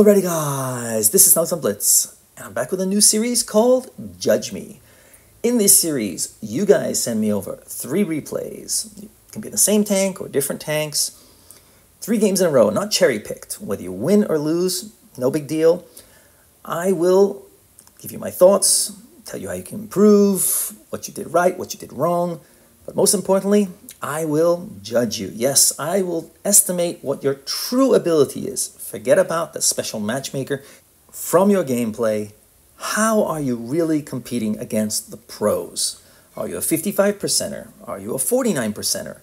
Alrighty guys, this is Snugsonblitz, and I'm back with a new series called Judge Me. In this series, you guys send me over 3 replays. It can be the same tank or different tanks. 3 games in a row, not cherry-picked. Whether you win or lose, no big deal. I will give you my thoughts, tell you how you can improve, what you did right, what you did wrong, but most importantly, I will judge you. Yes, I will estimate what your true ability is. Forget about the special matchmaker. From your gameplay, how are you really competing against the pros? Are you a 55%er? Are you a 49%er?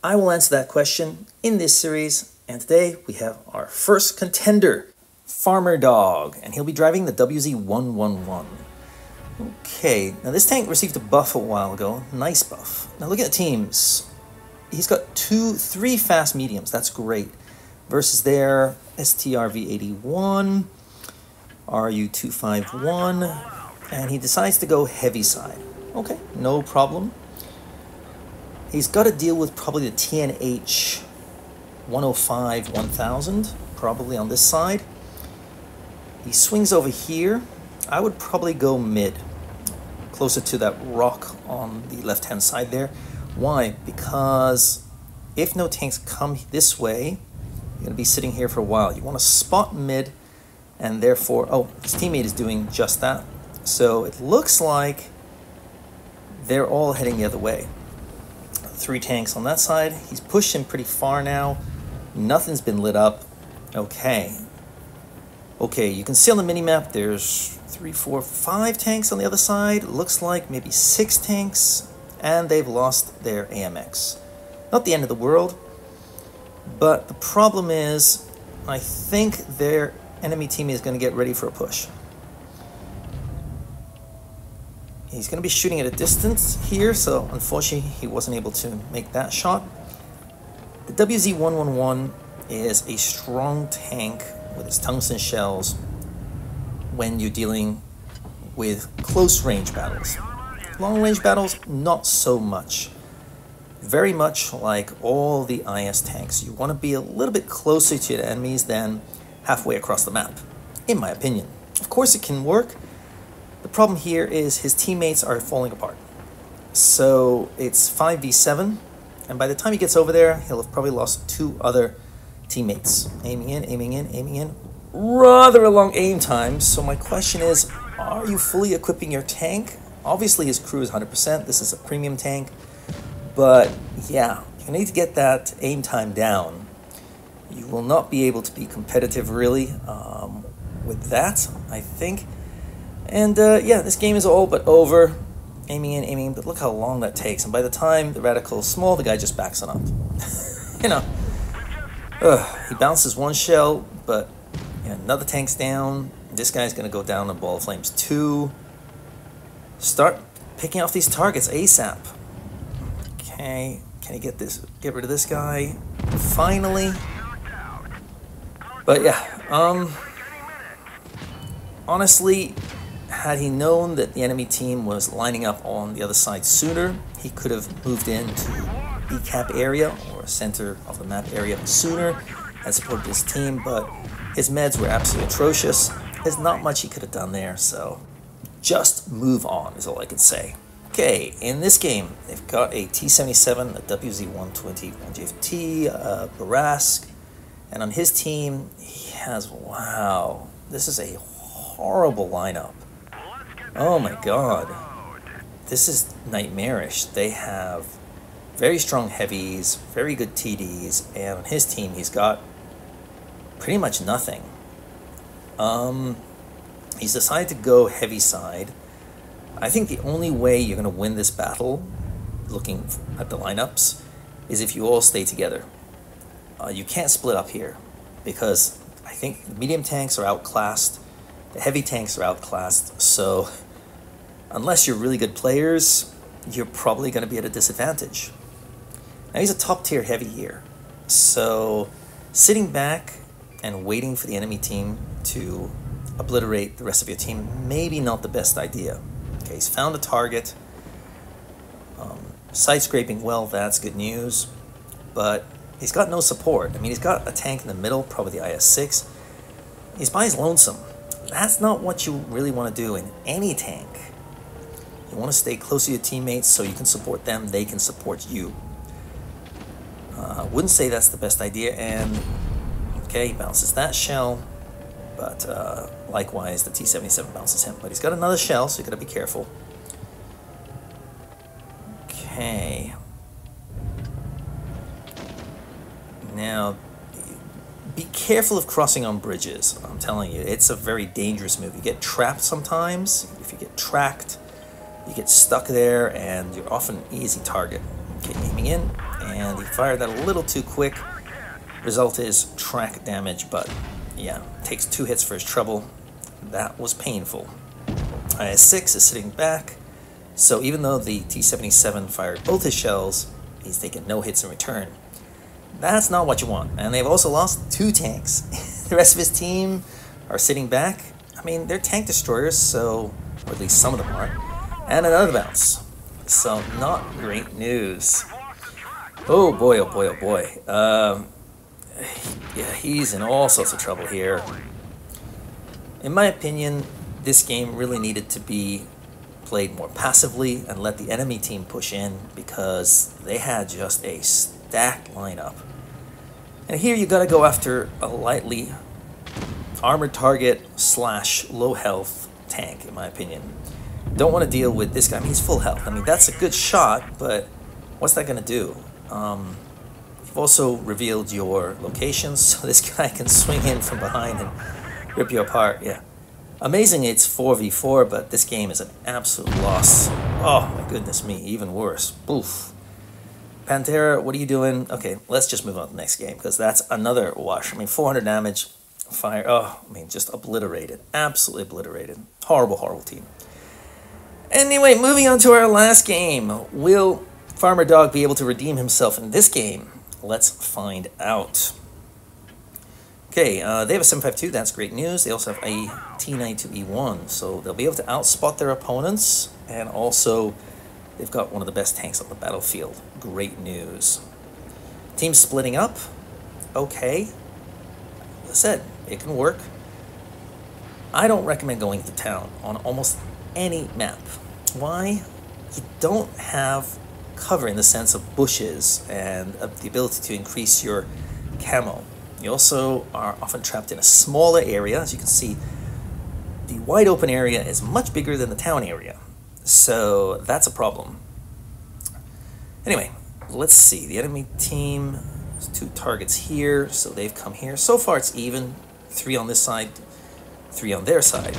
I will answer that question in this series, and today we have our first contender, Farmer Dog, and he'll be driving the WZ111. Okay, now this tank received a buff a while ago, nice buff. Now look at the teams. He's got 3 fast mediums, that's great. Versus their STRV81, RU251, and he decides to go heavy side. Okay, no problem. He's got to deal with probably the TNH 105 1000, probably on this side. He swings over here. I would probably go mid, closer to that rock on the left-hand side there. Why? Because if no tanks come this way, you're going to be sitting here for a while. You want to spot mid, and therefore, oh, his teammate is doing just that. So it looks like they're all heading the other way. 3 tanks on that side. He's pushed him pretty far now. Nothing's been lit up. Okay. Okay, you can see on the minimap there's 3, 4, 5 tanks on the other side. Looks like maybe 6 tanks, and they've lost their AMX. Not the end of the world, but the problem is I think their enemy team is going to get ready for a push. He's going to be shooting at a distance here, so unfortunately he wasn't able to make that shot. The WZ111 is a strong tank with its tungsten shells when you're dealing with close range battles. Long range battles, not so much. Very much like all the IS tanks. You want to be a little bit closer to the enemies than halfway across the map, in my opinion. Of course it can work. The problem here is his teammates are falling apart. So it's 5v7, and by the time he gets over there, he'll have probably lost 2 other teammates. Aiming in, aiming in, aiming in. Rather a long aim time, so my question is, are you fully equipping your tank? Obviously his crew is 100%, this is a premium tank, but yeah, you need to get that aim time down. You will not be able to be competitive really with that, I think. And yeah, this game is all but over. Aiming in, aiming in, but look how long that takes, and by the time the reticle is small, the guy just backs it up. You know. He bounces 1 shell, but another tank's down. This guy's going to go down in ball of flames 2. Start picking off these targets ASAP. Okay, can he get rid of this guy? Finally. But yeah, honestly, had he known that the enemy team was lining up on the other side sooner, he could have moved into B-cap area or center of the map area sooner and supported his team, but his meds were absolutely atrocious. There's not much he could have done there, so just move on is all I can say. Okay, in this game, they've got a T-77, a WZ-120, 1GFT, Barask, and on his team, he has, wow, this is a horrible lineup. Oh my god, this is nightmarish. They have very strong heavies, very good TDs, and on his team he's got pretty much nothing. He's decided to go heavy side. I think the only way you're going to win this battle, looking at the lineups, is if you all stay together. You can't split up here, because I think the medium tanks are outclassed, the heavy tanks are outclassed, so unless you're really good players, you're probably going to be at a disadvantage. Now he's a top tier heavy here, so sitting back and waiting for the enemy team to obliterate the rest of your team, maybe not the best idea. Okay, he's found a target. Side scraping, well, that's good news, but he's got no support. I mean, he's got a tank in the middle, probably the IS-6, He's by his lonesome. That's not what you really want to do in any tank. You want to stay close to your teammates so you can support them, they can support you. Wouldn't say that's the best idea, and okay, he bounces that shell, but likewise the T-77 bounces him. But he's got another shell, so you gotta be careful. Okay. Now, be careful of crossing on bridges. I'm telling you, it's a very dangerous move. You get trapped sometimes. If you get tracked, you get stuck there, and you're often an easy target. Okay, aiming in, and he fired that a little too quick. Result is track damage, but yeah, takes 2 hits for his trouble. That was painful. IS-6 is sitting back, so even though the T-77 fired both his shells, he's taken no hits in return. That's not what you want, and they've also lost 2 tanks. The rest of his team are sitting back. I mean, they're tank destroyers, so, or at least some of them are, and another bounce. So, not great news. Oh boy, oh boy, oh boy. Yeah, he's in all sorts of trouble here. In my opinion, this game really needed to be played more passively and let the enemy team push in, because they had just a stacked lineup. And here you gotta go after a lightly armored target / low health tank, in my opinion. Don't want to deal with this guy. I mean, he's full health. I mean, that's a good shot, but what's that gonna do? You've also revealed your locations, so this guy can swing in from behind and rip you apart. Yeah. Amazing it's 4v4, but this game is an absolute loss. Oh my goodness me, even worse. Boof. Pantera, what are you doing? Okay, let's just move on to the next game, because that's another wash. I mean, 400 damage, fire, oh, I mean, just obliterated. Absolutely obliterated. Horrible, horrible team. Anyway, moving on to our last game. Will Farmer Dog be able to redeem himself in this game? Let's find out. Okay, they have a 7.52, that's great news. They also have a T-92E1, so they'll be able to outspot their opponents, and also they've got one of the best tanks on the battlefield. Great news. Team splitting up. Okay. As I said, it can work. I don't recommend going to town on almost any map. Why? You don't have cover in the sense of bushes and the ability to increase your camo. You also are often trapped in a smaller area. As you can see, the wide open area is much bigger than the town area. So that's a problem. Anyway, let's see. The enemy team has 2 targets here, so they've come here. So far it's even. 3 on this side, 3 on their side.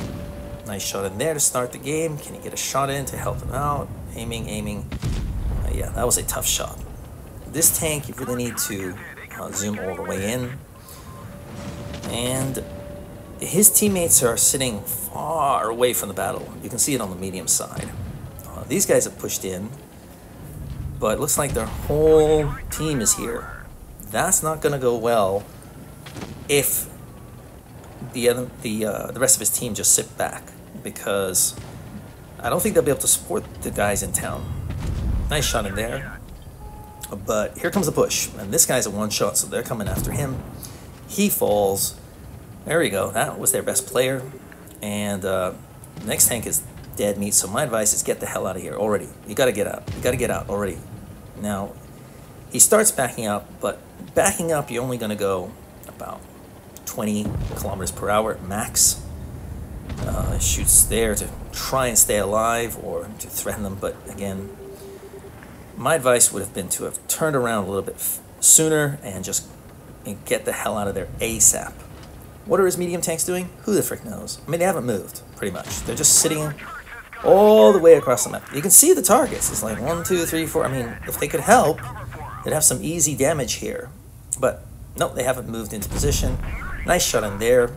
Nice shot in there to start the game. Can you get a shot in to help them out? Aiming, aiming. Yeah, that was a tough shot. This tank, you really need to zoom all the way in. And his teammates are sitting far away from the battle. You can see it on the medium side. These guys have pushed in, but it looks like their whole team is here. That's not going to go well if the rest of his team just sit back, because I don't think they'll be able to support the guys in town. Nice shot in there, but here comes the push, and this guy's a one-shot, so they're coming after him. He falls. There we go. That was their best player, and next tank is dead meat. So my advice is get the hell out of here already. You got to get out. You got to get out already. Now, he starts backing up, but backing up, you're only going to go about 20 kilometers per hour max. Shoots there to try and stay alive or to threaten them, but again, my advice would have been to have turned around a little bit sooner and just get the hell out of there ASAP. What are his medium tanks doing? Who the frick knows? I mean, they haven't moved, pretty much. They're just sitting all the way across the map. You can see the targets. It's like 1, 2, 3, 4. I mean, if they could help, they'd have some easy damage here. But, nope, they haven't moved into position. Nice shot in there.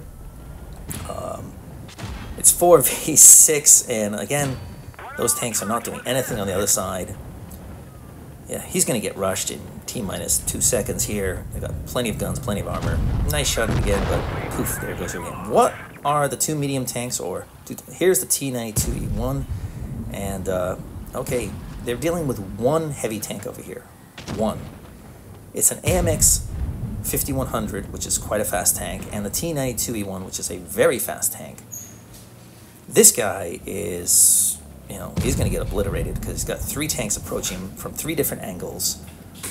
It's 4v6, and again, those tanks are not doing anything on the other side. Yeah, he's going to get rushed in T-minus 2 seconds here. They've got plenty of guns, plenty of armor. Nice shot again, but poof, there goes your game. What are the 2 medium tanks? Here's the T-92E1, and okay, they're dealing with 1 heavy tank over here. 1. It's an AMX 5100, which is quite a fast tank, and the T92E1, which is a very fast tank. This guy is, you know, he's going to get obliterated because he's got 3 tanks approaching him from 3 different angles.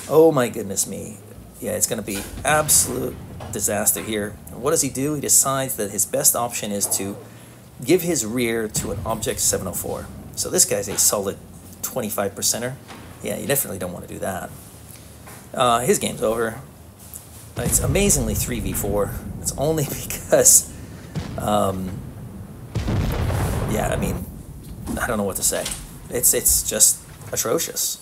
Oh my goodness me. Yeah, it's going to be absolute disaster here. And what does he do? He decides that his best option is to give his rear to an Object 704. So this guy's a solid 25%er. Yeah, you definitely don't want to do that. His game's over. It's amazingly 3v4. It's only because, yeah, I mean, I don't know what to say. It's just atrocious.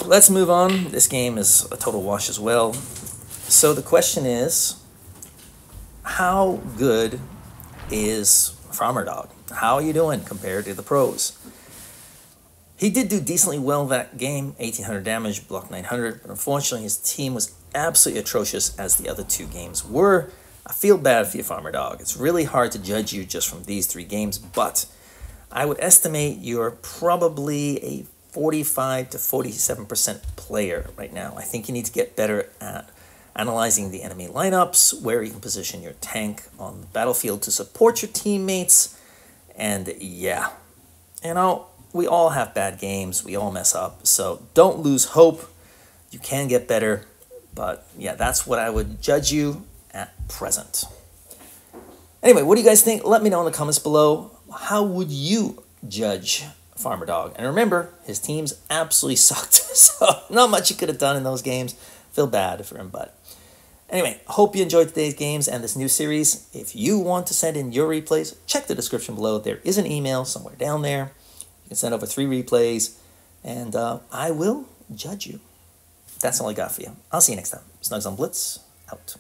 Let's move on. This game is a total wash as well. So the question is, how good is Farmer Dog? How are you doing compared to the pros? He did do decently well that game, 1800 damage, block 900, but unfortunately his team was absolutely atrocious as the other 2 games were. I feel bad for you, Farmer Dog. It's really hard to judge you just from these 3 games, but I would estimate you're probably a 45 to 47% player right now. I think you need to get better at analyzing the enemy lineups, where you can position your tank on the battlefield to support your teammates, and yeah, you know, we all have bad games, we all mess up, so don't lose hope. You can get better, but yeah, that's what I would judge you at present. Anyway, what do you guys think? Let me know in the comments below. How would you judge Farmer Dog? And remember, his teams absolutely sucked, so not much you could have done in those games. Feel bad for him, but anyway, hope you enjoyed today's games and this new series. If you want to send in your replays, check the description below. There is an email somewhere down there. You can send over 3 replays, and I will judge you. That's all I got for you. I'll see you next time. Snugsonblitz, out.